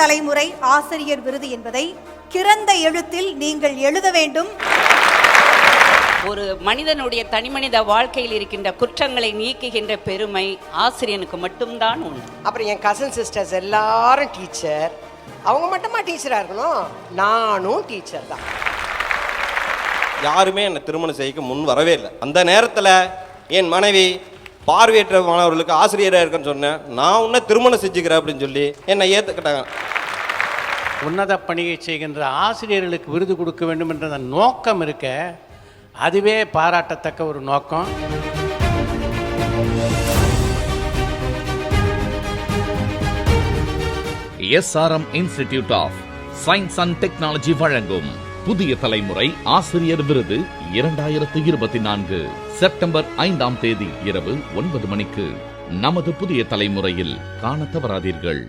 தலைமுறை ஆசிரியர் விருது என்பதை கிறந்த எழுத்தில் நீங்கள் எழுத வேண்டும். ஒரு மனிதனுடைய தனிமனித வாழ்க்கையில் இருக்கின்ற குற்றங்களை நீக்குகின்ற பெருமை ஆசிரியனுக்கு மட்டும்தான் உண்டு. அப்புறம் என் கசின் சிஸ்டர்ஸ் எல்லாரும் டீச்சர், அவங்க மட்டுமா டீச்சராக இருக்கணும்? நானும் டீச்சர் தான். யாருமே என்னை திருமணம் செய்ய முன் வரவே இல்லை. அந்த நேரத்தில் என் மனைவி பார்வையற்ற மாணவர்களுக்கு ஆசிரியராக இருக்குன்னு சொன்னேன். நான் உன்னை திருமணம் செஞ்சுக்கிறேன் அப்படின்னு சொல்லி என்னை ஏற்றுக்கிட்டாங்க. உன்னத பணியை செய்கின்ற ஆசிரியர்களுக்கு விருது கொடுக்க வேண்டும் என்ற நோக்கம் இருக்க, அதுவே பாராட்டத்தக்க ஒரு நோக்கம். SRM institute of science and technology வழங்கும் புதிய தலைமுறை ஆசிரியர் விருது 2024 செப்டம்பர் 5ஆம் தேதி இரவு 9 மணிக்கு நமது புதிய தலைமுறையில் காண தவறாதீர்கள்.